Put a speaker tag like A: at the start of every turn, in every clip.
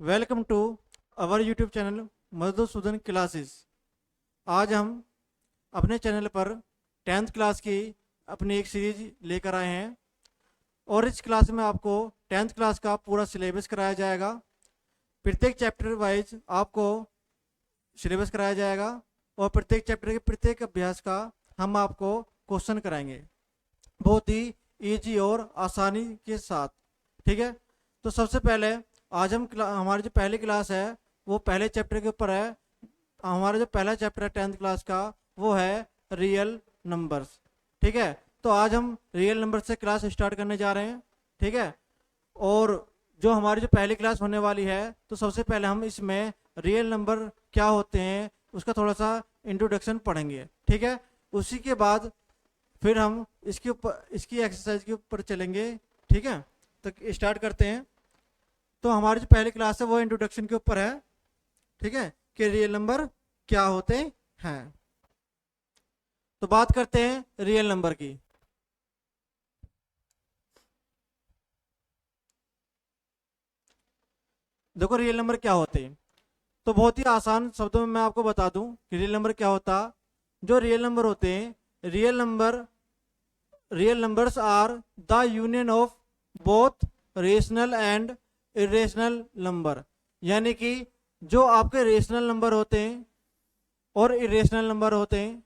A: Welcome to our YouTube channel Madhusudan classes. आज हम अपने चैनल पर 10th क्लास की अपनी एक सीरीज लेकर आए हैं और इस क्लास में आपको 10th क्लास का पूरा सिलेबस कराया जाएगा। प्रत्येक चैप्टर वाइज आपको सिलेबस कराया जाएगा और प्रत्येक चैप्टर के प्रत्येक अभ्यास का हम आपको क्वेश्चन कराएंगे बहुत ही ईजी और आसानी के साथ। ठीक है, तो सबसे पहले आज हम हमारी जो पहली क्लास है वो पहले चैप्टर के ऊपर है। हमारा जो पहला चैप्टर है 10th क्लास का वो है रियल नंबर्स। ठीक है, तो आज हम रियल नंबर से क्लास स्टार्ट करने जा रहे हैं। ठीक है, और जो हमारी जो पहली क्लास होने वाली है तो सबसे पहले हम इसमें रियल नंबर क्या होते हैं उसका थोड़ा सा इंट्रोडक्शन पढ़ेंगे। ठीक है, उसी के बाद फिर हम इसके ऊपर इसकी एक्सरसाइज के ऊपर चलेंगे। ठीक है, तो स्टार्ट करते हैं। तो हमारी जो पहली क्लास है वो इंट्रोडक्शन के ऊपर है। ठीक है, कि रियल नंबर क्या होते हैं। तो बात करते हैं रियल नंबर की। देखो रियल नंबर क्या होते हैं, तो बहुत ही आसान शब्दों में मैं आपको बता दूं कि रियल नंबर क्या होता। जो रियल नंबर होते हैं, real numbers are the union of both rational and irrational number. यानी कि जो आपके रेशनल नंबर होते हैं और इरेशनल नंबर होते हैं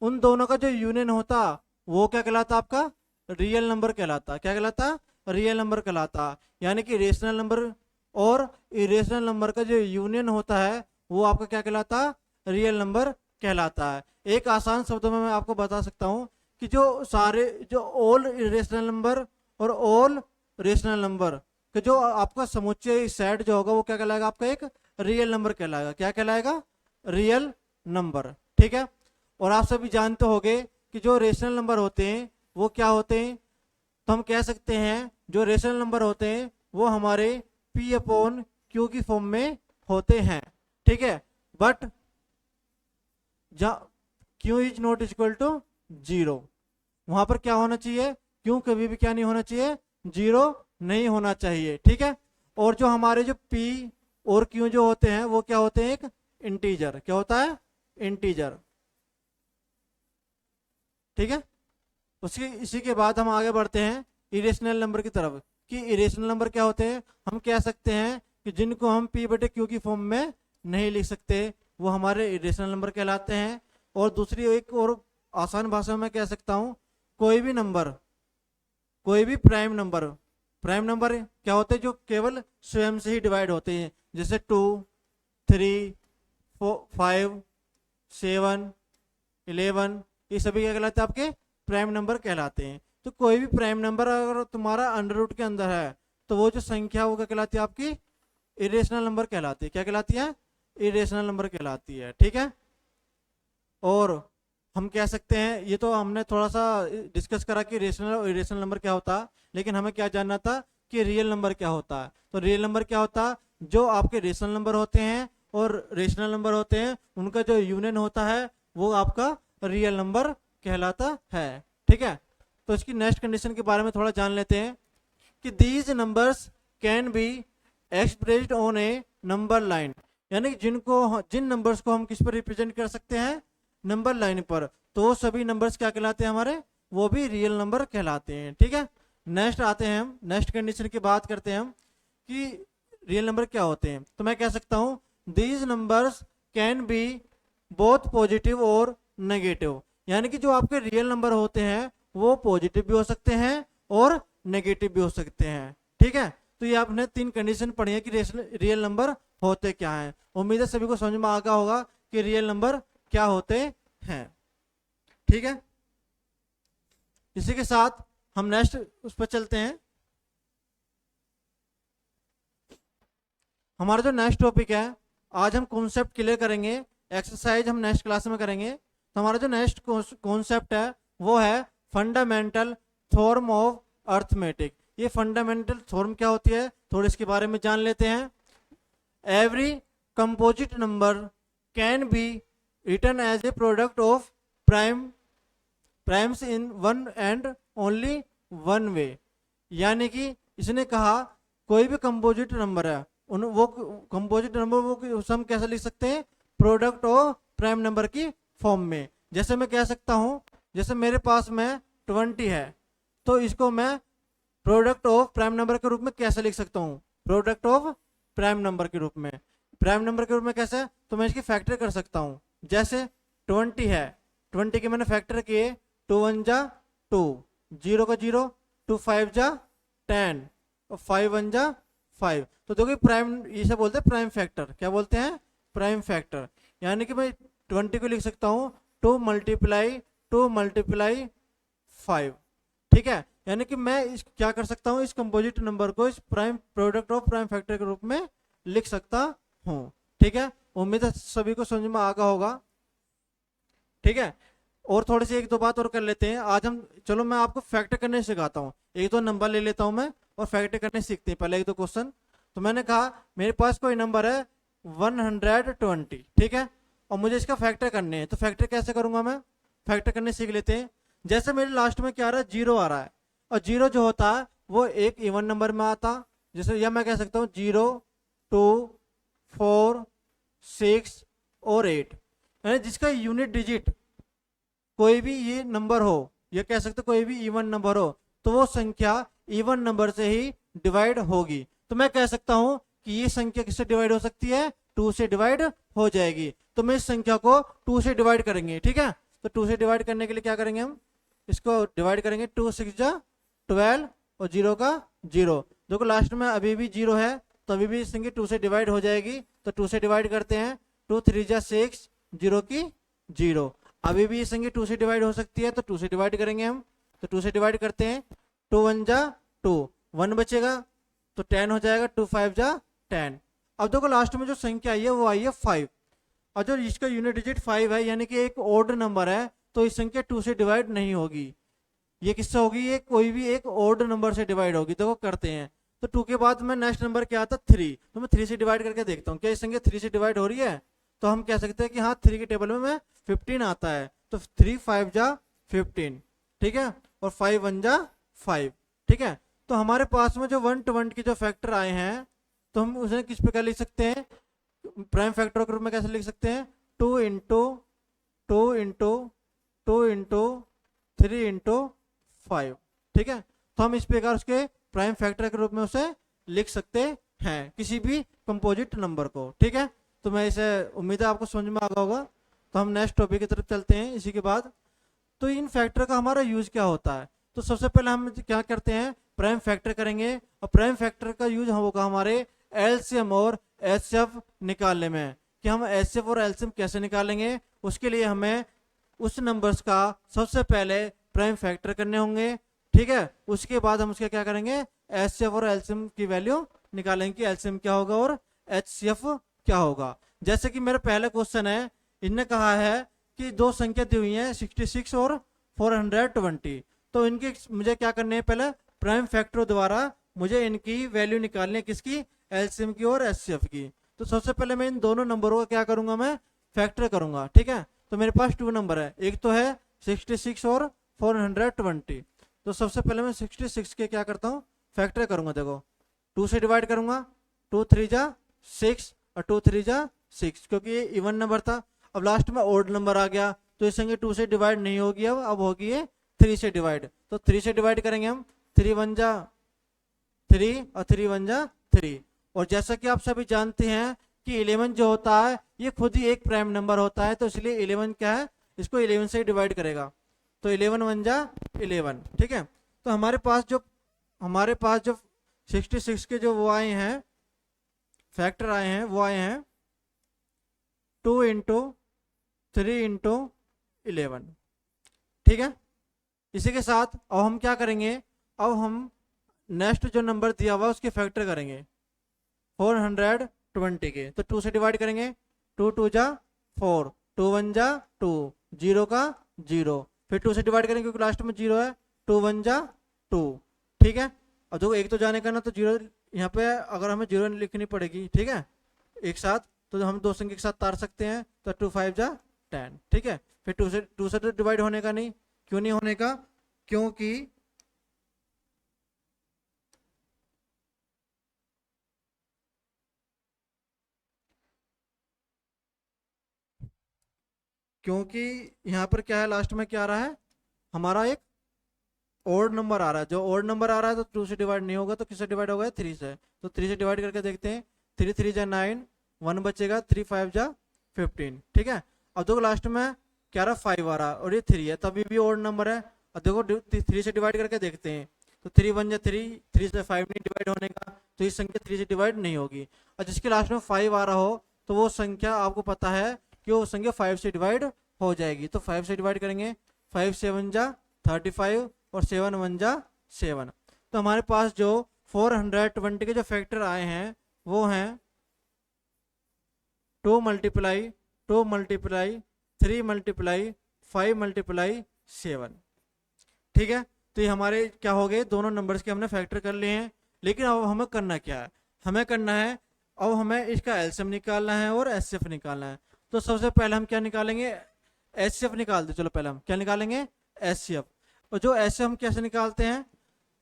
A: उन दोनों का जो यूनियन होता वो क्या कहलाता, आपका रियल नंबर कहलाता। क्या कहलाता? रियल नंबर कहलाता। यानी कि रेशनल नंबर और इरेशनल नंबर का जो यूनियन होता है वो आपका क्या कहलाता? रियल नंबर कहलाता है। एक आसान शब्दों में मैं आपको बता सकता हूँ कि जो ऑल इरेशनल नंबर और ऑल रेशनल नंबर कि जो आपका समुच्चय सेट जो होगा वो क्या कहलाएगा? आपका एक रियल नंबर कहलाएगा। क्या कहलाएगा? Real number. ठीक है, और आप सभी जानते होंगे कि जो रेशनल नंबर होते हैं वो क्या होते हैं। तो हम कह सकते हैं जो रेशनल नंबर होते हैं वो हमारे P अपॉन Q की फॉर्म में होते हैं। ठीक है, but Q is not equal to 0, वहां पर क्या होना चाहिए? Q कभी भी क्या नहीं होना चाहिए? 0 नहीं होना चाहिए। ठीक है, और जो हमारे जो P और Q जो होते हैं वो क्या होते हैं? एक इंटीजर। क्या होता है? इंटीजर। ठीक है, इसी के बाद हम आगे बढ़ते हैं इरेशनल नंबर की तरफ। कि इरेशनल नंबर क्या होते हैं? हम कह सकते हैं कि जिनको हम P बटे Q की फॉर्म में नहीं लिख सकते वो हमारे इरेशनल नंबर कहलाते हैं। और दूसरी एक और आसान भाषा में कह सकता हूं, कोई भी प्राइम नंबर क्या होते हैं? जो केवल स्वयं से ही डिवाइड होते हैं, जैसे 2, 3, 5, 7, 11, ये सभी क्या कहलाते हैं? आपके प्राइम नंबर कहलाते हैं। तो कोई भी प्राइम नंबर अगर तुम्हारा अंडर रूट के अंदर है तो वो जो संख्या वो क्या कहलाती है? आपकी इरेशनल नंबर कहलाती है। क्या कहलाती है? इरेशनल नंबर कहलाती है। ठीक है, और हम कह सकते हैं, ये तो हमने थोड़ा सा डिस्कस करा कि रेशनल और इरेशनल नंबर क्या होता, लेकिन हमें क्या जानना था कि रियल नंबर क्या होता है। तो रियल नंबर क्या होता? जो आपके रेशनल नंबर होते हैं और रेशनल नंबर होते हैं उनका जो यूनियन होता है वो आपका रियल नंबर कहलाता है। ठीक है, तो इसकी नेक्स्ट कंडीशन के बारे में थोड़ा जान लेते हैं कि these numbers can be expressed on A number line. यानी कि जिन नंबर्स को हम किस पर रिप्रेजेंट कर सकते हैं? नंबर लाइन पर। तो सभी नंबर्स क्या कहलाते हैं हमारे? वो भी रियल नंबर कहलाते हैं। ठीक है, नेक्स्ट आते हैं हम नेक्स्ट कंडीशन की बात करते हैं हम कि रियल नंबर क्या होते हैं। तो मैं कह सकता हूं these numbers can be both positive और नेगेटिव। यानी कि जो आपके रियल नंबर होते हैं वो पॉजिटिव भी हो सकते हैं और नेगेटिव भी हो सकते हैं। ठीक है, तो ये आपने 3 कंडीशन पढ़ी है कि रियल नंबर होते क्या हैं। उम्मीद है सभी को समझ में आ गया होगा कि रियल नंबर क्या होते हैं। ठीक है, इसी के साथ हम नेक्स्ट उस पर चलते हैं। हमारा जो नेक्स्ट टॉपिक है, आज हम कॉन्सेप्ट क्लियर करेंगे, एक्सरसाइज हम नेक्स्ट क्लास में करेंगे। तो हमारा जो नेक्स्ट कॉन्सेप्ट है वो है फंडामेंटल थ्योरम ऑफ अर्थमेटिक। ये फंडामेंटल थ्योरम क्या होती है थोड़ी इसके बारे में जान लेते हैं। Every composite number can be written as a product of primes in one and only one way. यानी कि इसने कहा कोई भी कंपोजिट नंबर है उन वो कंपोजिट नंबर वो सम कैसे लिख सकते हैं, प्रोडक्ट ऑफ प्राइम नंबर की फॉर्म में। जैसे मैं कह सकता हूं, जैसे मेरे पास में 20 है, तो इसको मैं प्रोडक्ट ऑफ प्राइम नंबर के रूप में कैसे लिख सकता हूँ, प्रोडक्ट ऑफ प्राइम नंबर के रूप में। प्राइम नंबर के रूप में कैसे, तो मैं इसकी फैक्टर कर सकता हूँ। जैसे 20 है, 20 के मैंने फैक्टर किए, 2 1 जा 2, 0 का 0, 2 5 जा 10 और 5 1 जा 5। तो देखो प्राइम, इसे बोलते हैं प्राइम फैक्टर। क्या बोलते हैं, प्राइम फैक्टर। यानी कि मैं 20 को लिख सकता हूँ 2 मल्टीप्लाई 5। ठीक है, यानी कि मैं इस क्या कर सकता हूँ, इस कंपोजिट नंबर को इस prime product of prime factor के रूप में लिख सकता हूँ। ठीक है, उम्मीद है सभी को समझ में आ गया होगा। ठीक है, और थोड़ी सी एक दो बात और कर लेते हैं आज हम। चलो मैं आपको फैक्टर करने सिखाता हूँ, एक दो नंबर ले लेता हूँ मैं और फैक्टर करने सीखते हैं पहले एक दो क्वेश्चन। तो मैंने कहा मेरे पास कोई नंबर है 120, ठीक है, और मुझे इसका फैक्टर करने हैं। तो फैक्टर कैसे करूंगा मैं, फैक्टर करने सीख लेते हैं। जैसे मेरे लास्ट में क्या आ रहा है, 0 आ रहा है, और 0 जो होता है वो एक इवन नंबर में आता। जैसे यह मैं कह सकता हूँ 0 2 4 6 और 8, यानी जिसका यूनिट डिजिट कोई भी ये नंबर हो, ये कह सकते कोई भी इवन नंबर हो, तो वो संख्या इवन नंबर से ही डिवाइड होगी। तो मैं कह सकता हूं कि ये संख्या किससे डिवाइड हो सकती है, 2 से डिवाइड हो जाएगी। तो मैं इस संख्या को 2 से डिवाइड करेंगे। ठीक है, तो 2 से डिवाइड करने के लिए क्या करेंगे, हम इसको डिवाइड करेंगे, 2 6 जा 12 और 0 का 0। देखो लास्ट में अभी भी 0 है, तो अभी भी संख्या 2 से डिवाइड हो जाएगी। तो 2 से डिवाइड करते हैं, 2 3 जा 6, 0 की 0। अभी भी ये संख्या 2 से डिवाइड हो सकती है, तो 2 से डिवाइड करेंगे हम। तो 2 से डिवाइड करते हैं, 2 1 जा 2, 1 बचेगा तो 10 हो जाएगा, 2 5 जा 10। अब देखो लास्ट में जो संख्या आई है वो आई है 5, और जो इसका यूनिट डिजिट 5 है, यानी कि एक ऑड नंबर है, तो इस संख्या 2 से डिवाइड नहीं होगी। ये किससे होगी, ये कोई भी एक ऑड नंबर से डिवाइड होगी। देखो करते हैं, तो 2 के बाद में नेक्स्ट नंबर क्या आता, 3। तो मैं 3 से डिवाइड करके देखता हूँ क्या ये संख्या 3 से डिवाइड हो रही है। तो हम कह सकते हैं कि हाँ 3 के टेबल में मैं 15 आता है, तो 3 5 जा 15। ठीक है, और 5 1 जा 5। ठीक है, तो हमारे पास में जो 1 to 1 के जो फैक्टर आए हैं, तो हम उसे किस प्रकार लिख सकते हैं, प्राइम फैक्टर के रूप में कैसे लिख सकते हैं, 2 इंटू 2 इंटू 2 इंटू 3 इंटू 5। ठीक है, तो हम इस प्रकार उसके प्राइम फैक्टर के रूप में उसे लिख सकते हैं किसी भी कंपोजिट नंबर को। ठीक है, तो मैं इसे उम्मीद है आपको समझ में आ गया होगा। तो हम नेक्स्ट टॉपिक की तरफ चलते हैं इसी के बाद। तो इन फैक्टर का हमारा यूज क्या होता है, तो सबसे पहले हम क्या करते हैं, प्राइम फैक्टर करेंगे, और प्राइम फैक्टर का यूज होगा हमारे एलसीएम और एचसीएफ निकालने में। कि हम एचसीएफ और एलसीएम कैसे निकालेंगे, उसके लिए हमें उस नंबर्स का सबसे पहले प्राइम फैक्टर करने होंगे। ठीक है, उसके बाद हम उसके क्या करेंगे, एचसीएफ और एलसीएम की वैल्यू निकालेंगे कि एलसीएम क्या होगा और एचसीएफ क्या होगा। जैसे कि मेरा पहला क्वेश्चन है, इनने कहा है कि दो संख्या दी हुई है 66 और 420, तो इनके मुझे क्या करने हैं, पहले प्राइम फैक्टर द्वारा मुझे इनकी वैल्यू निकालनी है, किसकी, एलसीएम की और एचसीएफ की। तो सबसे पहले मैं इन दोनों नंबरों का क्या करूंगा, मैं फैक्टर करूंगा। ठीक है, तो मेरे पास 2 नंबर है, एक तो है 66 और 420। तो सबसे पहले मैं 66 के क्या करता हूँ, फैक्टर करूंगा। देखो 2 से डिवाइड करूंगा, 2 3 जा 6 और 2 3 जा 6, क्योंकि ये इवन नंबर था। अब लास्ट में ओड नंबर आ गया, तो इस संख्या 2 से डिवाइड नहीं होगी, अब होगी ये 3 से डिवाइड। तो 3 से डिवाइड करेंगे हम, 3 1 जा 3 और 3 1 जा 3। और जैसा कि आप सभी जानते हैं कि 11 जो होता है ये खुद ही एक प्राइम नंबर होता है, तो इसलिए 11 क्या है, इसको 11 से डिवाइड करेगा। तो 11 1 जा 11। ठीक है, तो हमारे पास जो 66 के जो वो आए हैं, फैक्टर आए हैं, वो आए हैं 2 इंटू 3 इंटू 11। ठीक है, इसी के साथ अब हम क्या करेंगे, अब हम नेक्स्ट जो नंबर दिया हुआ उसके फैक्टर करेंगे 420 के। तो 2 से डिवाइड करेंगे, 2 2 जा 4, 2 1 जा 2, 0 का 0। फिर 2 से डिवाइड करेंगे क्योंकि लास्ट में 0 है, 2 1 जा 2। ठीक है, अब देखो एक तो जाने का ना, तो 0 यहाँ पे अगर हमें 0 लिखनी पड़ेगी। ठीक है, एक साथ, तो हम दो संख्या के साथ तार सकते हैं, तो 2 5 जा 10। ठीक है, फिर 2 से तो डिवाइड होने का नहीं, क्यों नहीं होने का, क्योंकि क्योंकि यहाँ पर क्या है, लास्ट में क्या आ रहा है, हमारा एक ओड नंबर आ रहा है। जो ओड नंबर आ रहा है तो 2 से डिवाइड नहीं होगा, तो किससे डिवाइड होगा, 3 से। तो 3 से डिवाइड करके देखते हैं। 3 3 जा 9, 1 बचेगा, 3 5 जा 15, ठीक है। अब देखो लास्ट में क्या रहा, 5 आ रहा है और ये 3 है, तभी भी ओड नंबर है। अब देखो 3 से डिवाइड करके देखते हैं, तो 3 1 जा 3, 3 से 5 नहीं डिवाइड होने का, तो ये संख्या 3 से डिवाइड नहीं होगी। और जिसके लास्ट में 5 आ रहा हो तो वो संख्या आपको पता है कि वो संख्या 5 से डिवाइड हो जाएगी। तो 5 से डिवाइड करेंगे, 5 7 जा 35 और 7 1 जा 7। तो हमारे पास जो 420 के जो फैक्टर आए हैं वो हैं 2 मल्टीप्लाई 2 मल्टीप्लाई 3 मल्टीप्लाई 5 मल्टीप्लाई 7, ठीक है। तो ये हमारे क्या हो गए, दोनों नंबर्स के हमने फैक्टर कर लिए हैं। लेकिन अब हमें करना क्या है, हमें करना है अब हमें इसका एलसीएम निकालना है और एचसीएफ निकालना है। तो सबसे पहले हम क्या निकालेंगे, एचसीएफ निकाल दे। चलो पहले हम क्या निकालेंगे, एचसीएफ। और जो एचसीएफ हम कैसे निकालते हैं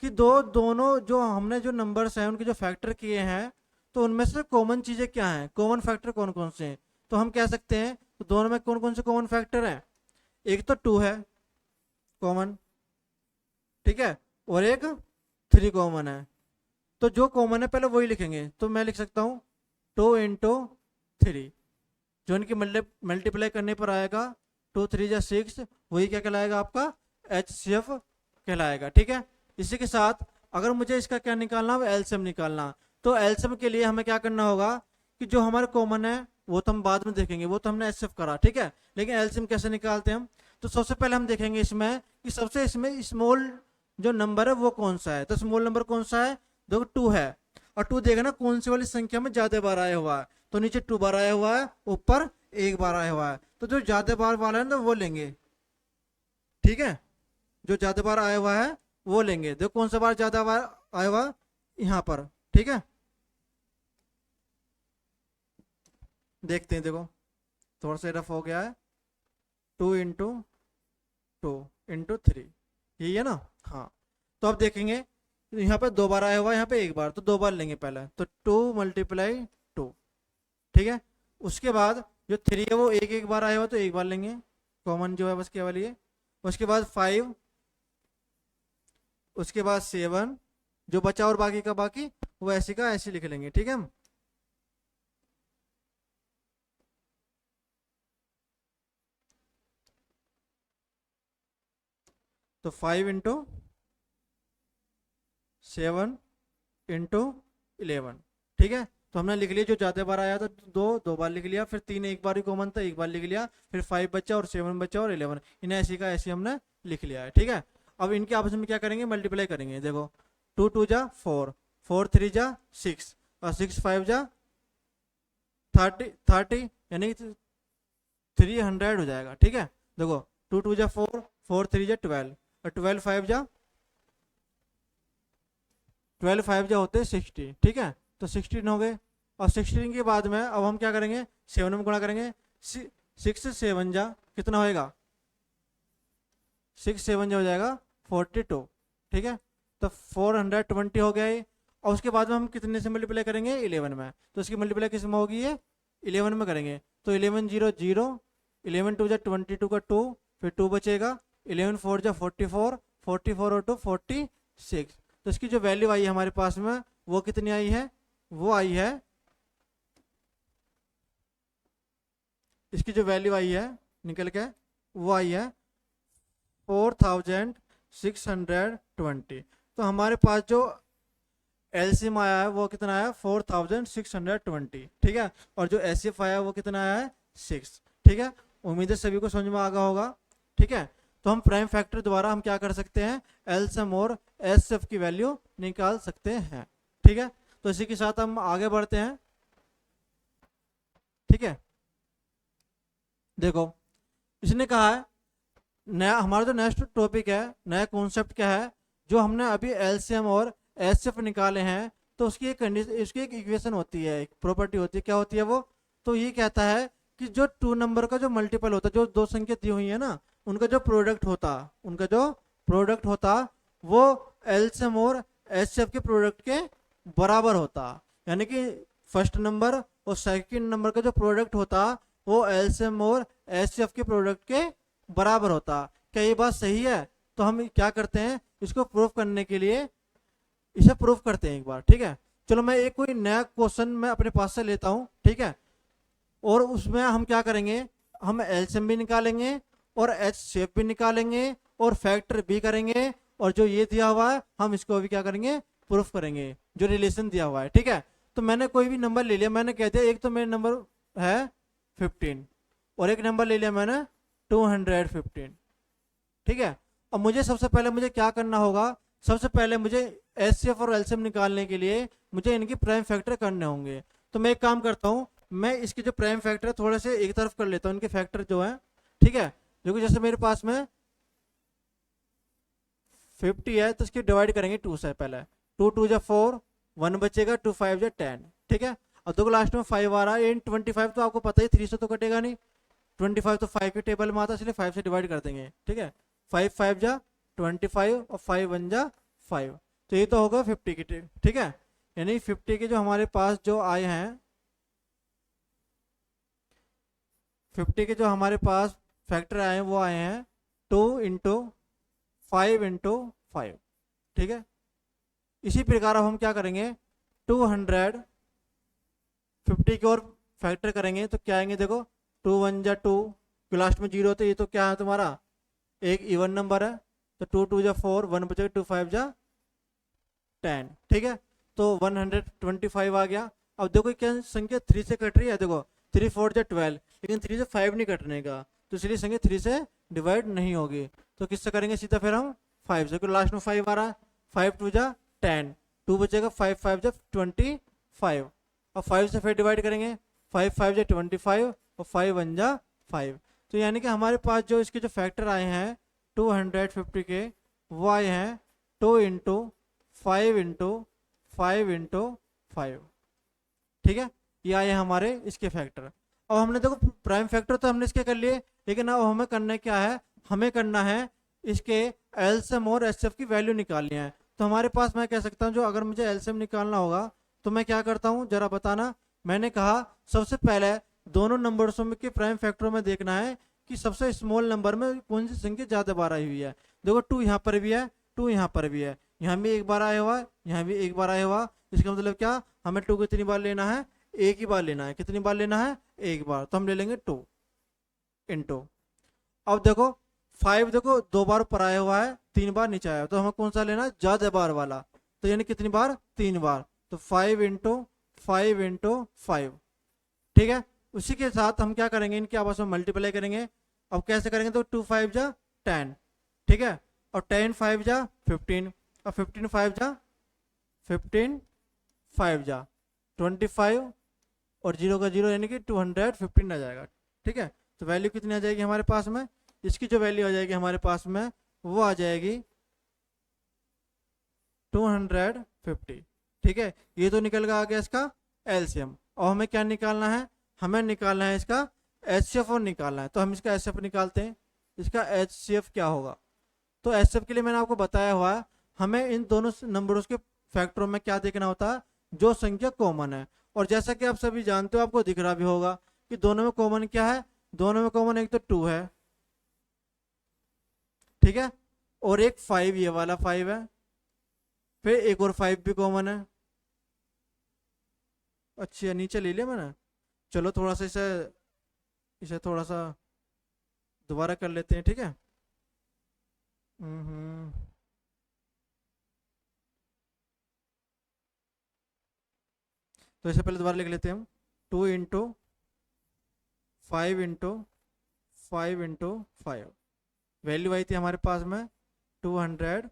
A: कि दोनों जो हमने जो नंबर्स हैं उनके जो फैक्टर किए हैं, तो उनमें से कॉमन चीजें क्या हैं, कॉमन फैक्टर कौन कौन से हैं। तो हम कह सकते हैं तो दोनों में कौन कौन से कॉमन फैक्टर हैं, एक तो 2 है कॉमन, ठीक है, और एक 3 कॉमन है। तो जो कॉमन है पहले वही लिखेंगे। तो मैं लिख सकता हूँ 2 इंटू 3, जो इनकी मल्टीप्लाई करने पर आएगा 2 3 जा 6, वही क्या कहलाएगा, आपका एचसीएफ कहलाएगा, ठीक है। इसी के साथ अगर मुझे इसका क्या निकालना है, एलसीएम निकालना, तो एलसीएम के लिए हमें क्या करना होगा कि जो हमारे कॉमन है वो तो हम बाद में देखेंगे, वो तो हमने एचसीएफ करा, ठीक है। लेकिन एलसीएम कैसे निकालते हैं हम, तो सबसे पहले हम देखेंगे इसमें कि सबसे इसमें स्मॉल जो नंबर है वो कौन सा है। तो स्मॉल नंबर कौन सा है, देखो 2 है, और 2 देखना कौन सी वाली संख्या में ज्यादा बार आया हुआ है। तो नीचे 2 बार आया हुआ है, ऊपर 1 बार आया हुआ है, तो जो ज्यादा बार वाला है ना वो लेंगे, ठीक है। जो ज्यादा बार आया हुआ है वो लेंगे। देखो कौन सा बार ज्यादा बार आया हुआ है, यहाँ पर, ठीक है। देखते हैं, देखो थोड़ा सा रफ हो गया है, 2 इंटू 2 इंटू 3, यही है ना, हाँ। तो अब देखेंगे यहाँ पे 2 बार आया हुआ है, यहाँ पे 1 बार, तो 2 बार लेंगे पहले, तो 2 मल्टीप्लाई 2, ठीक है। उसके बाद जो 3 है वो एक बार आया हुआ, तो 1 बार लेंगे, कॉमन जो है बस केवल ये। उसके बाद 5, उसके बाद 7, जो बचा और बाकी का बाकी, वो ऐसे का ऐसे लिख लेंगे, ठीक है हम। तो 5 इंटू 7 इंटू 11, ठीक है। तो हमने लिख लिया, जो ज्यादा बार आया था 2 बार लिख लिया, फिर 3 एक बार ही कॉमन था, 1 बार लिख लिया, फिर 5 बचा और 7 बचा और 11, इन्हें ऐसी का ऐसे हमने लिख लिया है, ठीक है। अब इनके आपस में क्या करेंगे, मल्टीप्लाई करेंगे। देखो 2 2 जा 4, 4 3 जा 6, और 6 5 जा 30 यानी 300 हो जाएगा, ठीक है। देखो 2 2 जा 4, 4 3 जा 12, और 12 5 जा 12 5 जा होते 60, ठीक है। तो 16 हो गए, और 16 के बाद में अब हम क्या करेंगे, 7 में गुणा करेंगे। 6 7 जा कितना होएगा, 6 7 जा हो जाएगा 42, ठीक है। तो 420 हो गया ये। और उसके बाद में हम कितने से मल्टीप्लाई करेंगे, 11 में। तो इसकी मल्टीप्लाई किस में होगी, ये 11 में करेंगे। तो 11 0 0, 11 2 जा 22 का 2, फिर 2 बचेगा, 11 4 जा 44, 44 और 2 46। तो इसकी जो वैल्यू आई है हमारे पास में वो कितनी आई है, वो आई है, इसकी जो वैल्यू आई है निकल के वो आई है 4620। तो हमारे पास जो एलसीएम आया है वो कितना आया, 4620, ठीक है। और जो एचसीएफ आया है वो कितना आया है, 6, ठीक है। उम्मीद है सभी को समझ में आ गया होगा, ठीक है। तो हम प्राइम फैक्टर द्वारा हम क्या कर सकते हैं, एलसीएम और एचसीएफ की वैल्यू निकाल सकते हैं, ठीक है। तो इसी के साथ हम आगे बढ़ते हैं, ठीक है। देखो इसने कहा है नया, हमारा जो नेक्स्ट टॉपिक है, नया कॉन्सेप्ट क्या है, जो हमने अभी एलसीएम और एचसीएफ निकाले हैं, तो उसकी एक कंडीशन, उसकी एक इक्वेशन होती है, एक प्रॉपर्टी होती है, क्या होती है वो, तो ये कहता है कि जो 2 नंबर का जो मल्टीपल होता है, जो 2 संख्या दी हुई है ना, उनका जो प्रोडक्ट होता वो एलसीएम और एचसीएफ के प्रोडक्ट के बराबर होता। यानी कि फर्स्ट नंबर और सेकंड नंबर का जो प्रोडक्ट होता वो एलसीएम और एचसीएफ के प्रोडक्ट के बराबर होता। क्या ये बात सही है? तो हम क्या करते हैं, इसको प्रूव करने के लिए इसे प्रूव करते हैं एक बार, ठीक है। चलो मैं एक कोई नया क्वेश्चन मैं अपने पास से लेता हूँ, ठीक है। और उसमें हम क्या करेंगे, हम एलसीएम भी निकालेंगे और एचसीएफ भी निकालेंगे और फैक्टर भी करेंगे, और जो ये दिया हुआ है हम इसको भी क्या करेंगे, प्रूफ करेंगे, जो रिलेशन दिया हुआ है, ठीक है। तो मैंने कोई भी नंबर ले लिया, मैंने कह दिया एक तो मेरा नंबर है 15 और एक नंबर ले लिया मैंने 215, ठीक है। अब मुझे सबसे पहले मुझे क्या करना होगा, सबसे पहले मुझे एचसीएफ और एलसीएम निकालने के लिए मुझे इनकी प्राइम फैक्टर करने होंगे। तो मैं एक काम करता हूँ, मैं इसके जो प्राइम फैक्टर है थोड़े से एक तरफ कर लेता हूँ, इनके फैक्टर जो है, ठीक है। जो कि जैसे मेरे पास में 50 है तो इसकी डिवाइड करेंगे 2 से पहले, 2 2 जा 4, 1 बचेगा, 2 5 जा 10, ठीक है। और देखो लास्ट में 5 आ रहा है, इन 25 तो आपको पता ही 3 से तो कटेगा नहीं, 25 तो 5 के टेबल में आता है, इसलिए 5 से डिवाइड कर देंगे, ठीक है। 5 5 जा 25 और 5 1 जा 5, तो ये तो होगा 50 की, ठीक है। यानी 50 के जो हमारे पास जो आए हैं, 50 के जो हमारे पास फैक्टर आए हैं वो आए हैं 2 इंटू 5 इंटू 5, ठीक है। इसी प्रकार अब हम क्या करेंगे, 250 की ओर फैक्टर करेंगे तो क्या आएंगे, देखो 2 1 जा 2, लास्ट में 0 तो ये तो क्या है तुम्हारा एक इवन नंबर है, तो 2 2 जा 4, 1 बचेगा, 2 5 जा 10, ठीक है। तो 125 आ गया। अब देखो क्या संख्या 3 से कट रही है, देखो 3 4 जा 12, लेकिन 3 से 5 नहीं कटने का, तो इसलिए संख्या 3 से डिवाइड नहीं होगी। तो किससे करेंगे, सीधा फिर हम 5 से, क्योंकि लास्ट में 5 आ रहा है, 5 2 जा 10, 2 बचेगा, 5 5 जा 25, और 5 से फिर डिवाइड करेंगे, 5 5 जा 25 और 5 1 जा 5। तो यानी कि हमारे पास जो इसके जो फैक्टर आए हैं 250 के, वो आए हैं 2 इंटू 5 इंटू 5 इंटू 5, ठीक है। ये आए हमारे इसके फैक्टर। अब हमने देखो प्राइम फैक्टर तो हमने इसके कर लिए, लेकिन अब हमें करना क्या है, हमें करना है इसके एलसीएम और एचसीएफ की वैल्यू निकालनी है। तो हमारे पास मैं कह सकता हूँ, जो अगर मुझे एलसीएम निकालना होगा तो मैं क्या करता हूँ जरा बताना। मैंने कहा सबसे पहले दोनों नंबर्सों में के प्राइम फैक्टरों में देखना है कि सबसे स्मॉल नंबर में कौन सी संख्या ज्यादा बार आई हुई है। देखो 2 यहाँ पर भी है, 2 यहाँ पर भी है, यहाँ भी एक बार आया हुआ है, यहाँ भी एक बार आया हुआ। इसका मतलब क्या, हमें 2 कितनी बार लेना है, एक ही बार लेना है। कितनी बार लेना है, एक बार, तो हम ले लेंगे 2 इंटू। अब देखो 5 देखो 2 बार ऊपर आया हुआ है, 3 बार नीचे आया, तो हमें कौन सा लेना है, ज्यादा बार वाला। तो यानी कितनी बार, 3 बार, तो 5 इंटू 5 इंटू 5, ठीक है। उसी के साथ हम क्या करेंगे, इनके आपस में मल्टीप्लाई करेंगे। अब कैसे करेंगे, तो 2 5 जा 10, ठीक है, और 10 5 जा 15, और 15 5 जा 15 5 जा 25, और 0 का 0 यानी कि 215 आ जाएगा, ठीक है। तो वैल्यू कितनी आ जाएगी हमारे पास में, इसकी जो वैल्यू आ जाएगी हमारे पास में वो आ जाएगी 250, ठीक है। ये तो निकल गया आ गया इसका एलसीएम। और हमें क्या निकालना है, हमें निकालना है इसका एचसीएफ और निकालना है। तो हम इसका एचसीएफ निकालते हैं। इसका एचसीएफ क्या होगा, तो एचसीएफ के लिए मैंने आपको बताया हुआ है, हमें इन दोनों नंबरों के फैक्टरों में क्या देखना होता है, जो संख्या कॉमन है। और जैसा कि आप सभी जानते हो, आपको दिख रहा भी होगा कि दोनों में कॉमन क्या है, दोनों में कॉमन एक तो 2 है, ठीक है, और एक 5, ये वाला 5 है, फिर एक और 5 भी कॉमन है। अच्छा नीचे ले लिया मैंने, चलो थोड़ा सा इसे इसे थोड़ा सा दोबारा कर लेते हैं, ठीक है। तो इसे पहले दोबारा लिख लेते हैं हम, 2 इंटू 5 इंटू 5 इंटू 5, वैल्यू आई थी हमारे पास में 250,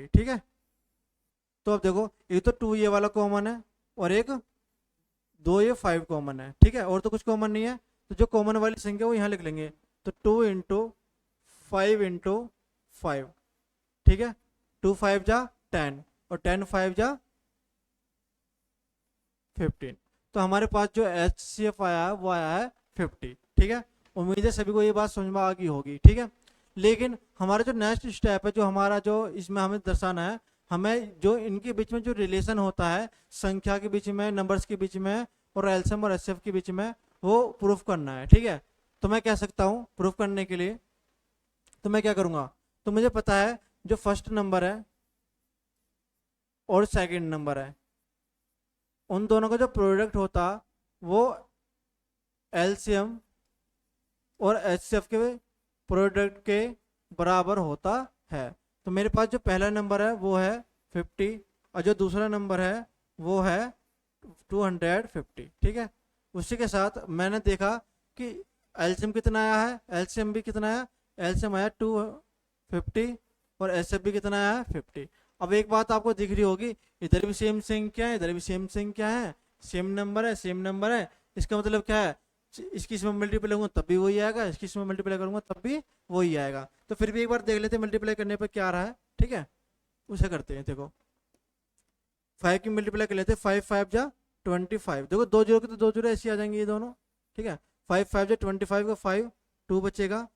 A: ठीक है। तो अब देखो एक तो 2 ये वाला कॉमन है, और एक 2 ये 5 कॉमन है, ठीक है, और तो कुछ कॉमन नहीं है। तो जो कॉमन वाली संख्या वो यहाँ लिख लेंगे, तो 2 इंटू 5 इंटू 5, ठीक है, 2 5 जा 10, और 10 5 जा 15। तो हमारे पास जो एचसीएफ आया है वो आया है 50, ठीक है। उम्मीद है सभी को ये बात समझ में आ गई होगी, ठीक है। लेकिन हमारा जो नेक्स्ट स्टेप है, जो हमारा जो इसमें हमें दर्शाना है, हमें जो इनके बीच में जो रिलेशन होता है संख्या के बीच में, नंबर्स के बीच में, और एलसीएम और एचसीएफ के बीच में, वो प्रूफ करना है, ठीक है। तो मैं कह सकता हूँ प्रूफ करने के लिए, तो मैं क्या करूँगा, तो मुझे पता है जो फर्स्ट नंबर है और सेकंड नंबर है, उन दोनों का जो प्रोडक्ट होता वो एलसीएम और एचसीएफ के प्रोडक्ट के बराबर होता है। तो मेरे पास जो पहला नंबर है वो है 50 और जो दूसरा नंबर है वो है 250, ठीक है। उसी के साथ मैंने देखा कि एलसीएम कितना आया है, एलसीएम भी कितना आया, एलसीएम आया 250 और एचसीएफ भी कितना आया है 50। अब एक बात आपको दिख रही होगी, इधर भी सेम संख्या है, इधर भी सेम संख्या है, सेम नंबर है, सेम नंबर है। इसका मतलब क्या है, इसकी इसमें मल्टीप्लाई करूंगा तब भी वही आएगा, इसकी इसमें मल्टीप्लाई करूंगा तब भी वही आएगा। तो फिर भी एक बार देख लेते हैं मल्टीप्लाई करने पर क्या आ रहा है, ठीक है। उसे करते हैं, देखो 5 की मल्टीप्लाई कर लेते हैं, 5 5 जा 25, देखो 2 जीरो के तो 2 जीरो ऐसे आ जाएंगे ये दोनों, ठीक है। 5 5 जा 25 का 5 2 बचेगा,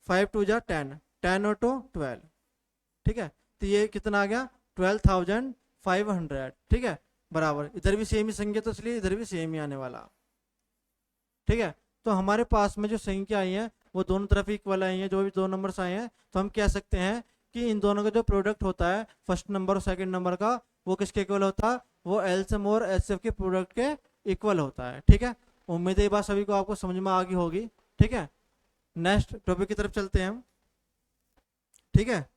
A: 5 2 जा 10 10 और 2 12, ठीक है। तो ये कितना आ गया 12,500, ठीक है, बराबर। इधर भी सेम ही संख्या तो इसलिए इधर भी सेम ही आने वाला, ठीक है। तो हमारे पास में जो संख्या आई है वो दोनों तरफ इक्वल आई है, जो भी दो नंबर्स आए हैं, तो हम कह सकते हैं कि इन दोनों का जो प्रोडक्ट होता है फर्स्ट नंबर और सेकंड नंबर का, वो किसके इक्वल होता है, वो एलसीएम और एचसीएफ के प्रोडक्ट के इक्वल होता है, ठीक है। उम्मीद है ये बात सभी को आपको समझ में आ गई होगी, ठीक है। नेक्स्ट टॉपिक की तरफ चलते हैं हम, ठीक है।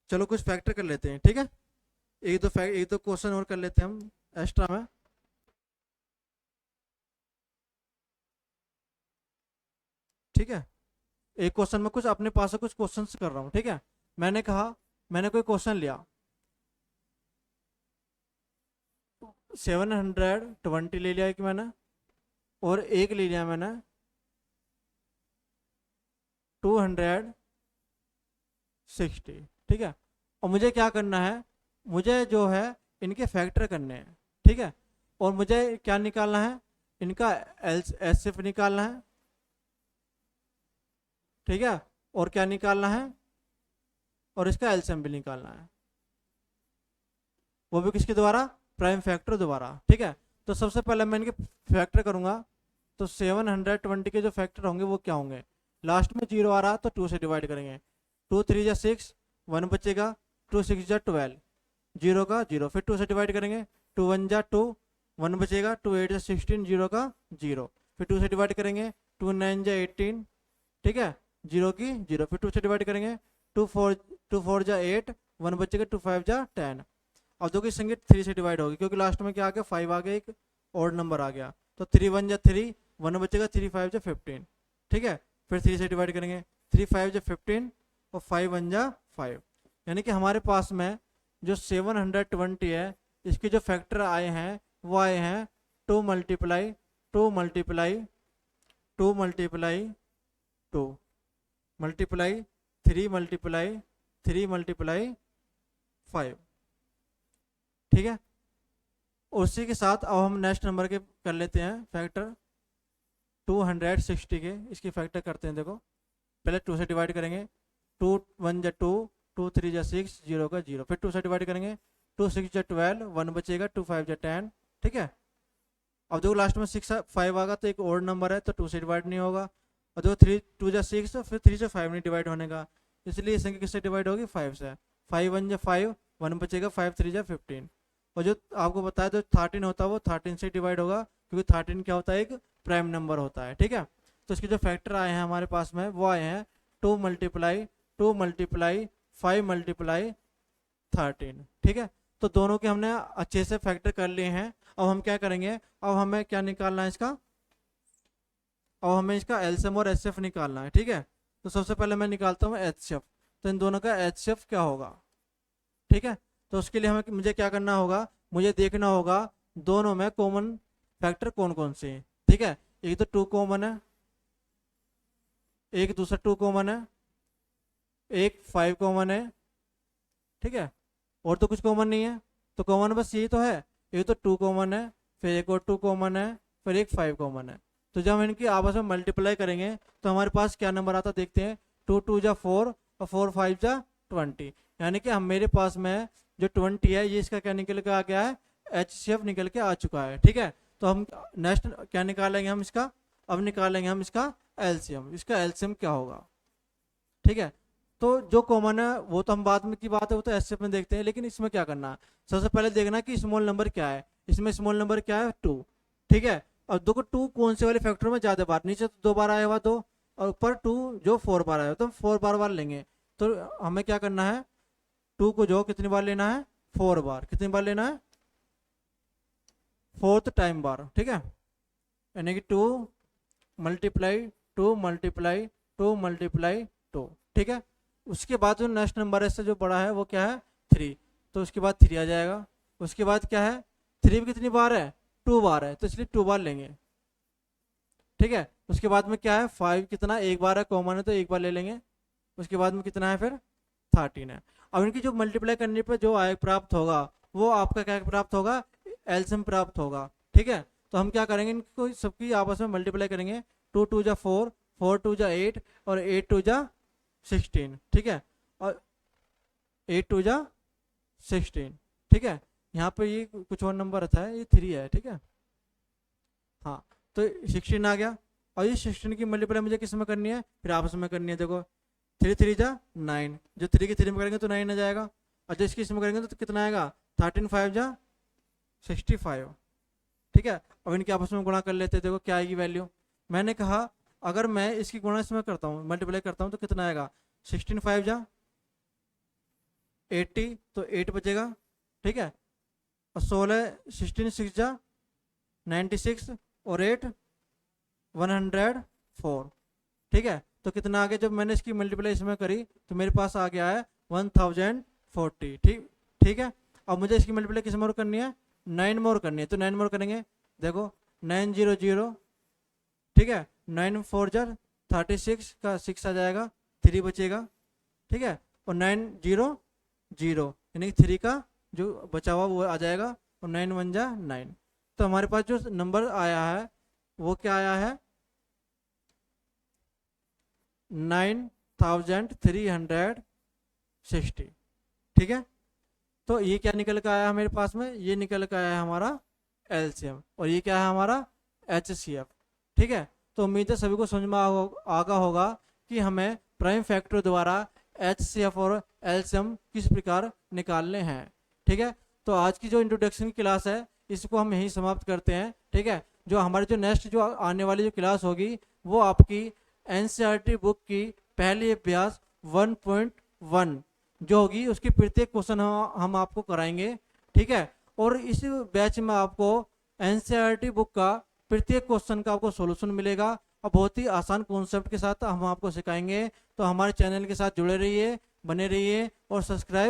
A: चलो कुछ फैक्टर कर लेते हैं, ठीक है। एक दो क्वेश्चन और कर लेते हैं हम एक्स्ट्रा में, ठीक है। एक क्वेश्चन में कुछ अपने पास से कुछ क्वेश्चंस कर रहा हूँ, ठीक है। मैंने कहा, मैंने कोई क्वेश्चन लिया 720 ले लिया एक मैंने, और एक ले लिया मैंने 260, ठीक है। और मुझे क्या करना है, मुझे जो है इनके फैक्टर करने हैं, ठीक है। और मुझे क्या निकालना है, इनका एचसीएफ निकालना है, ठीक है। और क्या निकालना है, और इसका एलसीएम भी निकालना है, वो भी किसके द्वारा, प्राइम फैक्टर द्वारा, ठीक है। तो सबसे पहले मैं इनके फैक्टर करूंगा, तो 720 के जो फैक्टर होंगे वो क्या होंगे, लास्ट में 0 आ रहा तो 2 से डिवाइड करेंगे, 2 3 जा 6 1 बचेगा, 2 6 जा 12 0 का 0, फिर 2 से डिवाइड करेंगे, 2 1 जा 2 1 बचेगा, 2 8 जा 16 0 का 0, फिर 2 से डिवाइड करेंगे, 2 9 जा 18, ठीक है, 0 की 0, फिर 2 से डिवाइड करेंगे, 2 4 जा 8 1 बचेगा, 2 5 जा 10। अब दो की संख्या 3 से डिवाइड होगी, क्योंकि लास्ट में क्या आ गया 5 आ गया, एक और नंबर आ गया, तो 3 1 जा 3 1 बचेगा, 3 5 जा 15, ठीक है। फिर 3 से डिवाइड करेंगे, 3 5 जा 15 और 5 1 जा 5, यानी कि हमारे पास में जो 720 है इसके जो फैक्टर आए हैं वो आए हैं 2 multiply 2 multiply 2 multiply 2 multiply 3 multiply 3 multiply 5, ठीक है। उसी के साथ अब हम नेक्स्ट नंबर के कर लेते हैं फैक्टर 260 के, इसकी फैक्टर करते हैं। देखो पहले 2 से डिवाइड करेंगे, 2 1 जा 2 2 3 जा 6 0 का 0, फिर 2 से डिवाइड करेंगे, 2 6 जा 12 1 बचेगा, 2 5 जा 10, ठीक है। अब देखो लास्ट में 6 5 आएगा तो एक और नंबर है तो 2 से डिवाइड नहीं होगा, और देखो 3 2 जा 6 फिर 3 से 5 नहीं डिवाइड होने का, इसलिए संख्या किससे डिवाइड होगी 5 से, 5 1 जा 5 1 बचेगा, 5 3 जा 15, और जो आपको बताया जो 13 होता है वो 13 से डिवाइड होगा, क्योंकि 13 क्या होता है, एक प्राइम नंबर होता है, ठीक है। तो इसके जो फैक्टर आए हैं हमारे पास में वो आए हैं 2 मल्टीप्लाई 2 मल्टीप्लाई 5 मल्टीप्लाई 13, ठीक है। तो दोनों के हमने अच्छे से फैक्टर कर लिए हैं। अब हम क्या करेंगे, अब हमें क्या निकालना है इसका, अब हमें इसका एलसीएम और एचसीएफ निकालना है, ठीक है। तो सबसे पहले मैं निकालता हूँ एचसीएफ, तो इन दोनों का एचसीएफ क्या होगा, ठीक है। तो उसके लिए हमें मुझे क्या करना होगा, मुझे देखना होगा दोनों में कॉमन फैक्टर कौन कौन से हैं, ठीक है। एक तो 2 कॉमन है, एक दूसरा 2 कॉमन है, एक 5 कॉमन है, ठीक है, और तो कुछ कॉमन नहीं है, तो कॉमन बस यही तो है, एक तो 2 कॉमन है, फिर एक और 2 कॉमन है, फिर एक 5 कॉमन है। तो जब हम इनकी आपस में मल्टीप्लाई करेंगे तो हमारे पास क्या नंबर आता देखते हैं, 2 2 जा 4 और 4 5 जा 20, यानी कि हम मेरे पास में जो 20 है ये इसका क्या निकल के आ गया है, एचसीएफ निकल के आ चुका है, ठीक है। तो हम नेक्स्ट क्या निकालेंगे हम इसका, अब निकालेंगे हम इसका एलसीएम। इसका एलसीएम क्या होगा, ठीक है। तो जो कॉमन है वो तो हम बाद में की बात है, वो तो एसएफ में देखते हैं, लेकिन इसमें क्या करना है, सबसे पहले देखना कि स्मॉल नंबर क्या है। इसमें स्मॉल नंबर क्या है, 2, ठीक है। और देखो 2 कौन से वाले फैक्टर में ज्यादा बार, नीचे तो 2 बार आया हुआ 2, और ऊपर 2 जो 4 बार आया हुआ, तो हम 4 बार लेंगे। तो हमें क्या करना है, 2 को जो कितनी बार लेना है, 4 बार। कितनी बार लेना है, 4th टाइम बार, ठीक है। यानी कि 2 मल्टीप्लाई 2 मल्टीप्लाई 2 मल्टीप्लाई 2, ठीक है। उसके बाद जो नेक्स्ट नंबर है इससे जो बड़ा है वो क्या है, 3, तो उसके बाद 3 आ जाएगा। उसके बाद क्या है, 3 भी कितनी बार है, 2 बार है, तो इसलिए 2 बार लेंगे, ठीक है। उसके बाद में क्या है, 5 कितना, 1 बार है, कॉमन है तो 1 बार ले लेंगे। उसके बाद में कितना है फिर, 13 है। अब इनकी जो मल्टीप्लाई करने पर जो आय प्राप्त होगा वो आपका क्या प्राप्त होगा, एलसीएम प्राप्त होगा, ठीक है। तो हम क्या करेंगे, इनको सबकी आपस में मल्टीप्लाई करेंगे। 2 2 जा 4, 4 2 जा 8, और 8 2 जा 16, ठीक है। और 8 2 जा 16, ठीक है। यहाँ पे ये कुछ और नंबर आता है, ये 3 है, ठीक है। हाँ, तो 16 आ गया। और ये 16 की मल्टीप्लाई मुझे किस में करनी है, फिर आपस में करनी है। देखो 3 3 जा 9, जो 3 की 3 में करेंगे तो 9 आ जाएगा, और जो इसकी इसमें करेंगे तो कितना आएगा, 13 5 जा 65, ठीक है। अब इनके आपस में गुणा कर लेते हैं, देखो क्या आएगी वैल्यू। मैंने कहा अगर मैं इसकी गुणा इसमें करता हूँ, मल्टीप्लाई करता हूँ, तो कितना आएगा, 16 5 जा 80, तो 8 बचेगा, ठीक है। और 16 16 6 जा 96, और 8 104, ठीक है। तो कितना आ गया, जब मैंने इसकी मल्टीप्लाई इसमें करी तो मेरे पास आ गया है 1040, ठीक, ठीक है। अब मुझे इसकी मल्टीप्लाई किस मोर करनी है, 9 मोर करनी है, तो 9 मोर करेंगे। देखो 9 0 0, ठीक है। 9 4 जा 36 का 6 आ जाएगा, 3 बचेगा, ठीक है। और 9 0 0, यानी कि 3 का जो बचा हुआ वो आ जाएगा, और 9 1 जा 9। तो हमारे पास जो नंबर आया है वो क्या आया है, 9360, ठीक है। तो ये क्या निकल के आया मेरे पास में, ये निकल के आया है हमारा एलसीएम, और ये क्या है हमारा एचसीएफ, ठीक है। तो उम्मीद है सभी को समझ में आगा होगा कि हमें प्राइम फैक्टर द्वारा एचसीएफ और एलसीएम किस प्रकार निकालने हैं, ठीक है। तो आज की जो इंट्रोडक्शन की क्लास है इसको हम यहीं समाप्त करते हैं, ठीक है। जो हमारी जो नेक्स्ट जो आने वाली जो क्लास होगी वो आपकी एनसीईआरटी बुक की पहली अभ्यास 1.1 जो होगी, उसकी प्रत्येक क्वेश्चन हम आपको कराएंगे, ठीक है। और इस बैच में आपको एनसीईआरटी बुक का प्रत्येक क्वेश्चन का आपको सॉल्यूशन मिलेगा, और बहुत ही आसान कॉन्सेप्ट के साथ हम आपको सिखाएंगे। तो हमारे चैनल के साथ जुड़े रहिए, बने रहिए और सब्सक्राइब